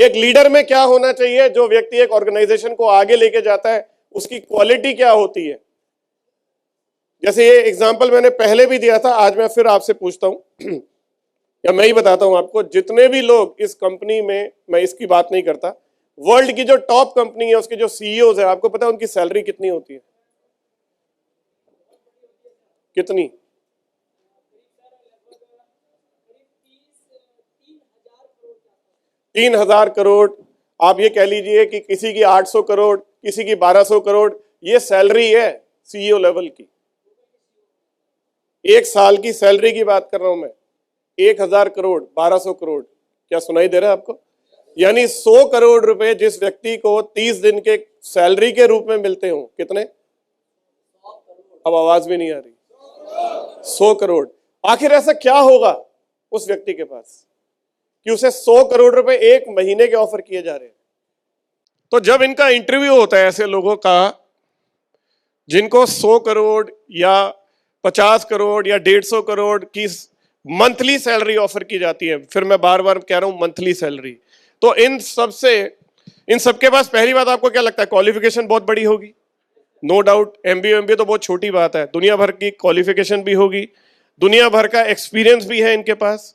एक लीडर में क्या होना चाहिए, जो व्यक्ति एक ऑर्गेनाइजेशन को आगे लेके जाता है उसकी क्वालिटी क्या होती है। जैसे ये एग्जांपल मैंने पहले भी दिया था, आज मैं फिर आपसे पूछता हूं या मैं ही बताता हूं आपको। जितने भी लोग इस कंपनी में, मैं इसकी बात नहीं करता, वर्ल्ड की जो टॉप कंपनी है उसके जो सीईओज है, आपको पता है उनकी सैलरी कितनी होती है? कितनी? 3,000 करोड़। आप ये कह लीजिए कि किसी की 800 करोड़, किसी की 1200 करोड़, ये सैलरी है सीईओ लेवल की। एक साल की सैलरी की बात कर रहा हूं मैं। 1,000 करोड़, 1200 करोड़, क्या सुनाई दे रहा है आपको? यानी 100 करोड़ रुपए जिस व्यक्ति को 30 दिन के सैलरी के रूप में मिलते हो, कितने? अब आवाज भी नहीं आ रही। 100 करोड़। आखिर ऐसा क्या होगा उस व्यक्ति के पास कि उसे 100 करोड़ रुपए एक महीने के ऑफर किए जा रहे हैं? तो जब इनका इंटरव्यू होता है ऐसे लोगों का जिनको 100 करोड़ या 50 करोड़ या 150 करोड़ की मंथली सैलरी ऑफर की जाती है, फिर मैं बार बार कह रहा हूं मंथली सैलरी, तो इन सबके पास पहली बात आपको क्या लगता है? क्वालिफिकेशन बहुत बड़ी होगी, नो डाउट। एमबीए तो बहुत छोटी बात है, दुनिया भर की क्वालिफिकेशन भी होगी, दुनिया भर का एक्सपीरियंस भी है इनके पास।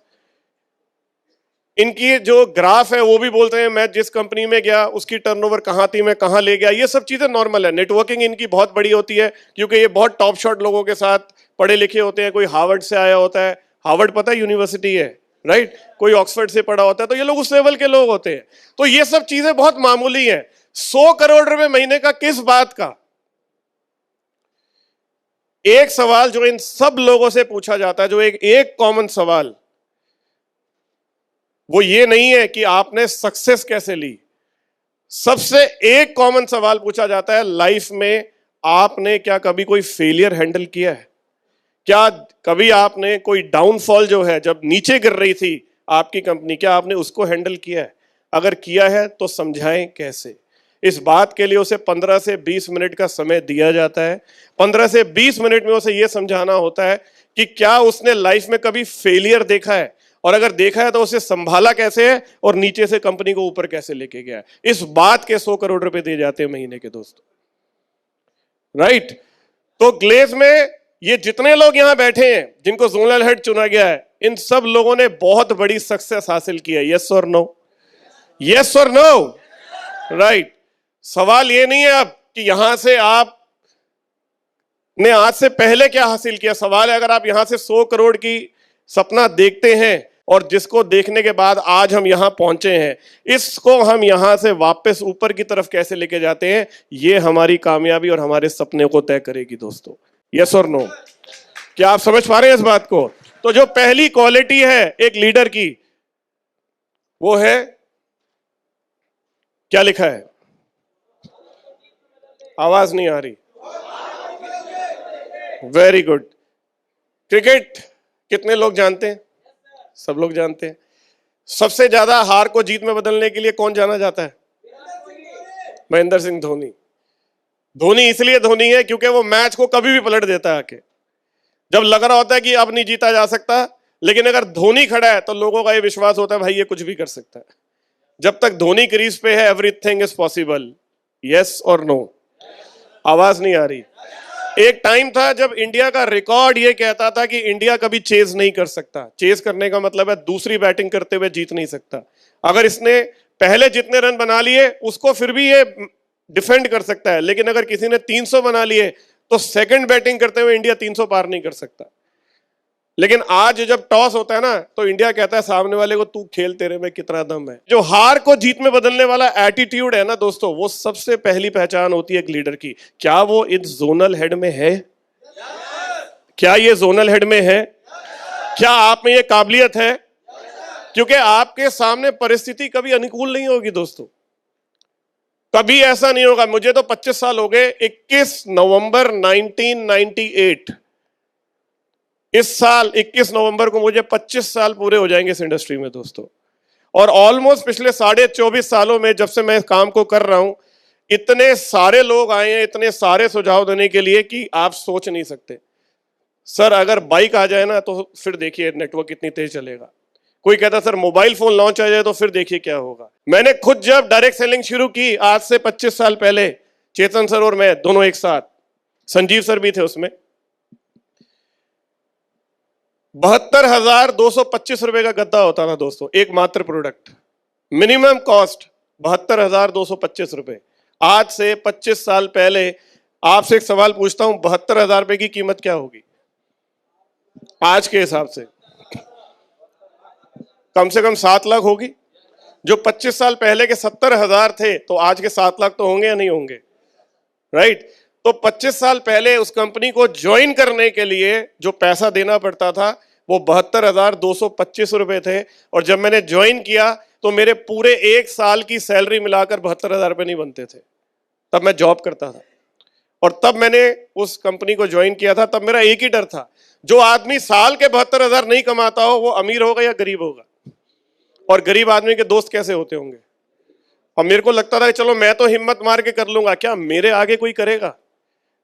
इनकी जो ग्राफ है वो भी बोलते हैं मैं जिस कंपनी में गया उसकी टर्नओवर कहां थी, मैं कहां ले गया। ये सब चीजें नॉर्मल है। नेटवर्किंग इनकी बहुत बड़ी होती है क्योंकि ये बहुत टॉप शॉट लोगों के साथ पढ़े लिखे होते हैं। कोई हार्वर्ड से आया होता है, हार्वर्ड पता है यूनिवर्सिटी है, राइट? कोई ऑक्सफोर्ड से पढ़ा होता है, तो ये लोग उस लेवल के लोग होते हैं। तो ये सब चीजें बहुत मामूली है। 100 करोड़ रुपए महीने का किस बात का? एक सवाल जो इन सब लोगों से पूछा जाता है, जो एक कॉमन सवाल, वो ये नहीं है कि आपने सक्सेस कैसे ली। सबसे एक कॉमन सवाल पूछा जाता है लाइफ में, आपने क्या कभी कोई फेलियर हैंडल किया है? क्या कभी आपने कोई डाउनफॉल जो है, जब नीचे गिर रही थी आपकी कंपनी, क्या आपने उसको हैंडल किया है? अगर किया है तो समझाएं कैसे। इस बात के लिए उसे 15 से 20 मिनट का समय दिया जाता है। 15 से 20 मिनट में उसे यह समझाना होता है कि क्या उसने लाइफ में कभी फेलियर देखा है, और अगर देखा है तो उसे संभाला कैसे है, और नीचे से कंपनी को ऊपर कैसे लेके गया है। इस बात के 100 करोड़ रुपए दिए जाते हैं महीने के, दोस्तों, राइट? तो ग्लेज में ये जितने लोग यहां बैठे हैं जिनको जोनल हेड चुना गया है, इन सब लोगों ने बहुत बड़ी सक्सेस हासिल की है। यस और नो? यस और नो? राइट। सवाल ये नहीं है अब कि यहां से आप ने आज से पहले क्या हासिल किया। सवाल है अगर आप यहां से 100 करोड़ की सपना देखते हैं और जिसको देखने के बाद आज हम यहां पहुंचे हैं, इसको हम यहां से वापस ऊपर की तरफ कैसे लेके जाते हैं, ये हमारी कामयाबी और हमारे सपने को तय करेगी, दोस्तों। यस और नो? क्या आप समझ पा रहे हैं इस बात को? तो जो पहली क्वालिटी है एक लीडर की, वो है, क्या लिखा है? आवाज नहीं आ रही। Very good. क्रिकेट कितने लोग जानते हैं? सब लोग जानते हैं। सबसे ज्यादा हार को जीत में बदलने के लिए कौन जाना जाता है? महेंद्र सिंह धोनी। धोनी इसलिए धोनी है क्योंकि वो मैच को कभी भी पलट देता है आके। जब लग रहा होता है कि अब नहीं जीता जा सकता, लेकिन अगर धोनी खड़ा है तो लोगों का ये विश्वास होता है भाई ये कुछ भी कर सकता है। जब तक धोनी क्रीज पे है, एवरीथिंग इज पॉसिबल। यस और नो? आवाज नहीं आ रही। एक टाइम था जब इंडिया का रिकॉर्ड ये कहता था कि इंडिया कभी चेज नहीं कर सकता। चेज करने का मतलब है दूसरी बैटिंग करते हुए जीत नहीं सकता। अगर इसने पहले जितने रन बना लिए उसको फिर भी ये डिफेंड कर सकता है, लेकिन अगर किसी ने 300 बना लिए तो सेकंड बैटिंग करते हुए इंडिया 300 पार नहीं कर सकता। लेकिन आज जब टॉस होता है ना, तो इंडिया कहता है सामने वाले को, तू खेल, तेरे में कितना दम है। जो हार को जीत में बदलने वाला एटीट्यूड है ना दोस्तों, वो सबसे पहली पहचान होती है एक लीडर की। क्या वो इस जोनल हेड में है? क्या ये जोनल हेड में है? क्या आप में ये काबिलियत है? क्योंकि आपके सामने परिस्थिति कभी अनुकूल नहीं होगी दोस्तों, कभी ऐसा नहीं होगा। मुझे तो 25 साल हो गए। 21 नवंबर 1998, इस साल 21 नवंबर को मुझे 25 साल पूरे हो जाएंगे इस इंडस्ट्री में, दोस्तों। और ऑलमोस्ट पिछले 24.5 सालों में जब से मैं इस काम को कर रहा हूं, इतने सारे लोग आए हैं, इतने सारे सुझाव देने के लिए कि आप सोच नहीं सकते। सर अगर बाइक आ जाए ना तो फिर देखिए नेटवर्क कितनी तेज चलेगा। कोई कहता सर मोबाइल फोन लॉन्च आ जाए तो फिर देखिए क्या होगा। मैंने खुद जब डायरेक्ट सेलिंग शुरू की आज से 25 साल पहले, चेतन सर और मैं दोनों एक साथ, संजीव सर भी थे उसमें, 72,225 रुपए का गद्दा होता था दोस्तों, एक मात्र प्रोडक्ट, मिनिमम कॉस्ट 72,225 रुपए। आज से 25 साल पहले आपसे एक सवाल पूछता हूं, 72,000 रुपए की कीमत क्या होगी आज के हिसाब से? कम से कम 7 लाख होगी। जो 25 साल पहले के 70,000 थे तो आज के 7 लाख तो होंगे या नहीं होंगे, राइट? तो 25 साल पहले उस कंपनी को ज्वाइन करने के लिए जो पैसा देना पड़ता था वो 72,225 रुपए थे, और जब मैंने ज्वाइन किया तो मेरे पूरे एक साल की सैलरी मिलाकर 72,000 रुपए नहीं बनते थे। तब मैं जॉब करता था और तब मैंने उस कंपनी को ज्वाइन किया था। तब मेरा एक ही डर था, जो आदमी साल के 72,000 नहीं कमाता हो वो अमीर होगा या गरीब होगा, और गरीब आदमी के दोस्त कैसे होते होंगे। और मेरे को लगता था कि चलो मैं तो हिम्मत मार के कर लूंगा, क्या मेरे आगे कोई करेगा?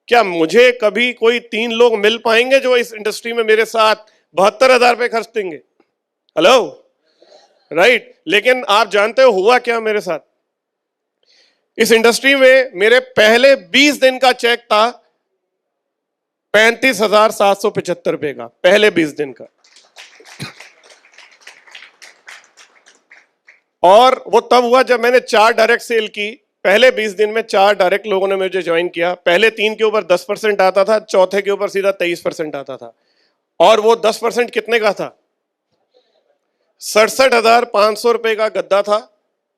क्या मुझे कभी कोई 3 लोग मिल पाएंगे जो इस इंडस्ट्री में मेरे साथ 72,000 रुपए खर्च देंगे? Hello, right? लेकिन आप जानते हो हुआ क्या मेरे साथ? इस इंडस्ट्री में मेरे पहले 20 दिन का चेक था 35,775 रुपए का, पहले 20 दिन का। और वो तब हुआ जब मैंने 4 डायरेक्ट सेल की। पहले 20 दिन में 4 डायरेक्ट लोगों ने मुझे ज्वाइन किया। पहले 3 के ऊपर 10% आता था, चौथे के ऊपर सीधा 23% आता था। और वो 10% कितने का था? 67,500 रुपए का गद्दा था,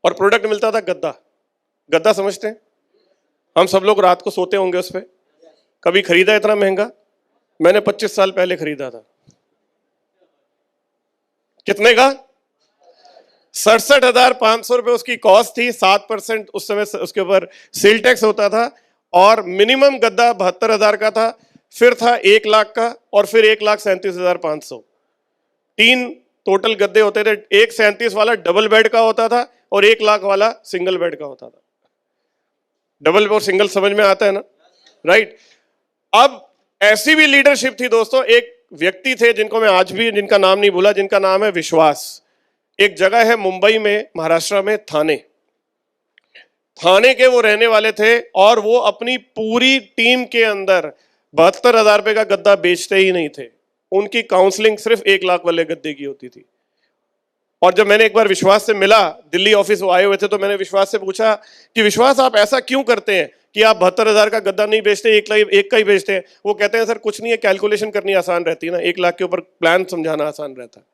और प्रोडक्ट मिलता था गद्दा। गद्दा समझते हैं? हम सब लोग रात को सोते होंगे उस पर। कभी खरीदा इतना महंगा? मैंने 25 साल पहले खरीदा था। कितने का? 67,500 रुपए उसकी कॉस्ट थी। 7% उस समय उसके ऊपर सेल टैक्स होता था, और मिनिमम गद्दा 72,000 का था, फिर था 1 लाख का, और फिर 1,37,500। 3 टोटल गद्दे होते थे। एक 37 वाला डबल बेड का होता था और 1 लाख वाला सिंगल बेड का होता था। डबल और सिंगल समझ में आता है ना, राइट? अब ऐसी भी लीडरशिप थी दोस्तों। एक व्यक्ति थे जिनको मैं आज भी, जिनका नाम नहीं भूला, जिनका नाम है विश्वास। एक जगह है मुंबई में, महाराष्ट्र में, थाने के वो रहने वाले थे, और वो अपनी पूरी टीम के अंदर 72,000 रुपए का गद्दा बेचते ही नहीं थे। उनकी काउंसलिंग सिर्फ 1 लाख वाले गद्दे की होती थी। और जब मैंने एक बार विश्वास से मिला, दिल्ली ऑफिस वो आए हुए थे, तो मैंने विश्वास से पूछा कि विश्वास आप ऐसा क्यों करते हैं कि आप 72,000 का गद्दा नहीं बेचते, एक का ही बेचते हैं? वो कहते हैं सर कुछ नहीं है, कैलकुलेशन करनी आसान रहती है ना, 1 लाख के ऊपर प्लान समझाना आसान रहता है।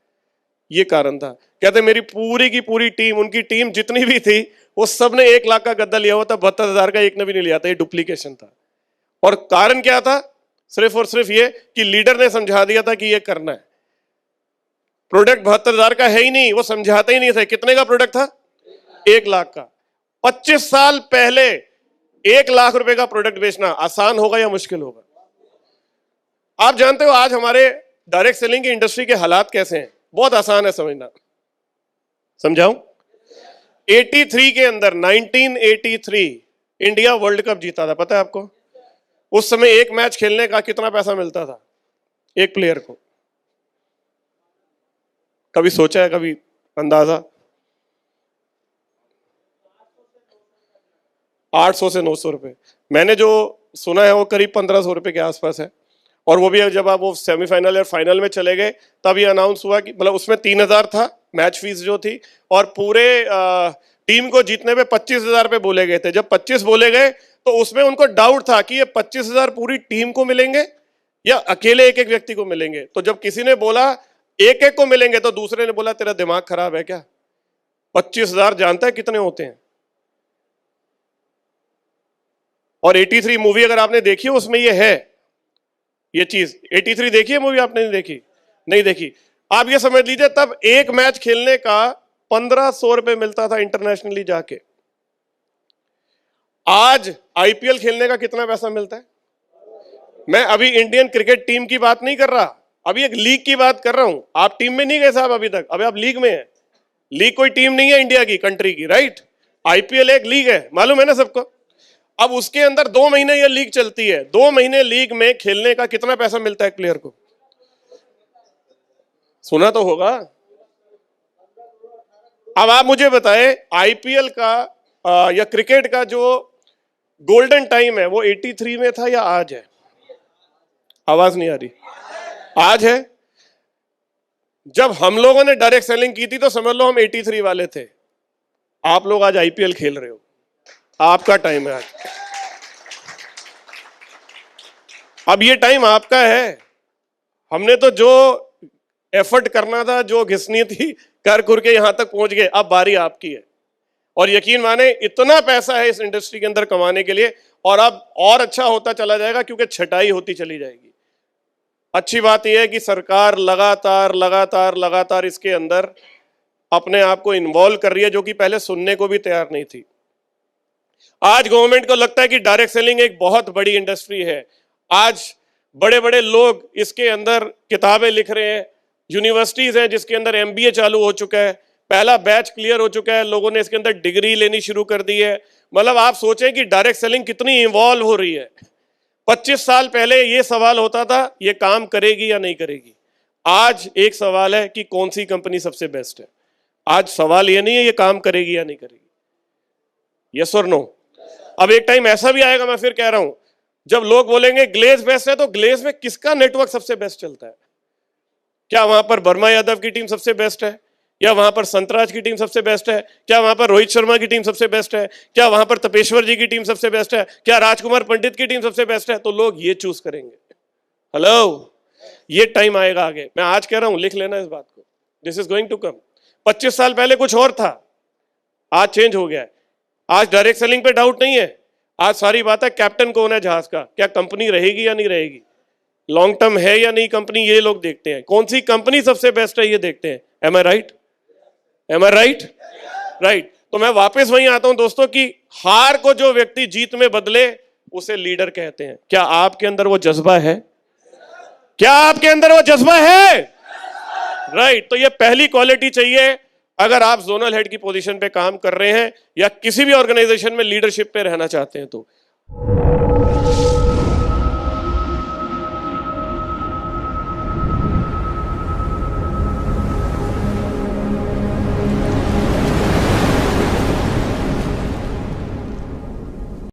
ये कारण था। कहते मेरी पूरी की पूरी टीम, उनकी टीम जितनी भी थी, वो सब ने 1 लाख का गद्दा लिया हुआ था, 72,000 का एक ने भी नहीं लिया था। ये डुप्लीकेशन था। और कारण क्या था? सिर्फ और सिर्फ ये कि लीडर ने समझा दिया था कि ये करना है। प्रोडक्ट 72,000 का है ही नहीं, वो समझाते ही नहीं थे। कितने का प्रोडक्ट था? 1 लाख का। 25 साल पहले 1 लाख रुपए का प्रोडक्ट बेचना आसान होगा या मुश्किल होगा? आप जानते हो आज हमारे डायरेक्ट सेलिंग की इंडस्ट्री के हालात कैसे हैं? बहुत आसान है समझना, समझाऊं? 83 के अंदर, 1983 इंडिया वर्ल्ड कप जीता था, पता है आपको? उस समय एक मैच खेलने का कितना पैसा मिलता था एक प्लेयर को? कभी सोचा है, कभी अंदाजा? 800 से 900 रुपए। मैंने जो सुना है वो करीब 1,500 रुपए के आसपास है। और वो भी जब आप वो सेमीफाइनल या फाइनल में चले गए तब ये अनाउंस हुआ कि, मतलब उसमें 3,000 था मैच फीस जो थी, और पूरे टीम को जीतने पे 25,000 रुपए बोले गए थे। जब 25 बोले गए तो उसमें उनको डाउट था कि ये 25,000 पूरी टीम को मिलेंगे या अकेले एक एक व्यक्ति को मिलेंगे। तो जब किसी ने बोला एक एक को मिलेंगे तो दूसरे ने बोला तेरा दिमाग खराब है क्या? 25,000 जानता है कितने होते हैं? और 83 मूवी अगर आपने देखी है उसमें ये है, ये चीज। 83 देखी है मूवी? आपने नहीं देखी? नहीं देखी। आप ये समझ लीजिए तब एक मैच खेलने का 1,500 रुपए मिलता था इंटरनेशनली जाके। आज आईपीएल खेलने का कितना पैसा मिलता है? मैं अभी इंडियन क्रिकेट टीम की बात नहीं कर रहा, अभी एक लीग की बात कर रहा हूं। आप टीम में नहीं गए साहब अभी तक, अभी आप लीग में हैं। लीग कोई टीम नहीं है इंडिया की, कंट्री की, राइट? आईपीएल एक लीग है, मालूम है ना सबको? अब उसके अंदर 2 महीने ये लीग चलती है। 2 महीने लीग में खेलने का कितना पैसा मिलता है एक प्लेयर को? सुना तो होगा। अब आप मुझे बताएं, आईपीएल का या क्रिकेट का जो गोल्डन टाइम है वो 83 में था या आज है? आवाज नहीं आ रही। आज है। जब हम लोगों ने डायरेक्ट सेलिंग की थी तो समझ लो हम 83 वाले थे। आप लोग आज आईपीएल खेल रहे हो, आपका टाइम है आज। अब ये टाइम आपका है। हमने तो जो एफर्ट करना था, जो घिसनी थी, कर के यहां तक पहुंच गए। अब बारी आपकी है। और यकीन माने इतना पैसा है इस इंडस्ट्री के अंदर कमाने के लिए, और अब और अच्छा होता चला जाएगा क्योंकि छटाई होती चली जाएगी। अच्छी बात यह है कि सरकार लगातार लगातार लगातार इसके अंदर अपने आप को इन्वॉल्व कर रही है, जो कि पहले सुनने को भी तैयार नहीं थी। आज गवर्नमेंट को लगता है कि डायरेक्ट सेलिंग एक बहुत बड़ी इंडस्ट्री है। आज बड़े बड़े लोग इसके अंदर किताबें लिख रहे हैं, यूनिवर्सिटीज हैं जिसके अंदर एमबीए चालू हो चुका है, पहला बैच क्लियर हो चुका है, लोगों ने इसके अंदर डिग्री लेनी शुरू कर दी है। मतलब आप सोचें कि डायरेक्ट सेलिंग कितनी इवॉल्व हो रही है। 25 साल पहले ये सवाल होता था, ये काम करेगी या नहीं करेगी। आज एक सवाल है कि कौन सी कंपनी सबसे बेस्ट है। आज सवाल ये नहीं है ये काम करेगी या नहीं करेगी। यस और नो। अब एक टाइम ऐसा भी आएगा, मैं फिर कह रहा हूं, जब लोग बोलेंगे ग्लेज बेस्ट है, तो ग्लेज में किसका नेटवर्क सबसे बेस्ट चलता है? क्या वहां पर वर्मा यादव की टीम सबसे बेस्ट है, या वहां पर संतराज की टीम सबसे बेस्ट है, क्या वहां पर रोहित शर्मा की टीम सबसे बेस्ट है, क्या वहां पर तपेश्वर जी की टीम सबसे बेस्ट है, क्या राजकुमार पंडित की टीम सबसे बेस्ट है? तो लोग ये चूज करेंगे। हेलो, ये टाइम आएगा आगे। मैं आज कह रहा हूं, लिख लेना इस बात को, this is going to come. 25 साल पहले कुछ और था, आज चेंज हो गया है। आज डायरेक्ट सेलिंग पे डाउट नहीं है। आज सारी बात है कैप्टन कौन है जहाज का, क्या कंपनी रहेगी या नहीं रहेगी, लॉन्ग टर्म है या नहीं कंपनी, ये लोग देखते हैं। कौन सी कंपनी सबसे बेस्ट है ये देखते हैं। एम आई राइट? एम आई राइट? राइट। तो मैं वापस वहीं आता हूं दोस्तों कि हार को जो व्यक्ति जीत में बदले उसे लीडर कहते हैं। क्या आपके अंदर वो जज्बा है? क्या आपके अंदर वो जज्बा है? राइट। तो ये पहली क्वालिटी चाहिए अगर आप जोनल हेड की पोजीशन पे काम कर रहे हैं या किसी भी ऑर्गेनाइजेशन में लीडरशिप पे रहना चाहते हैं तो।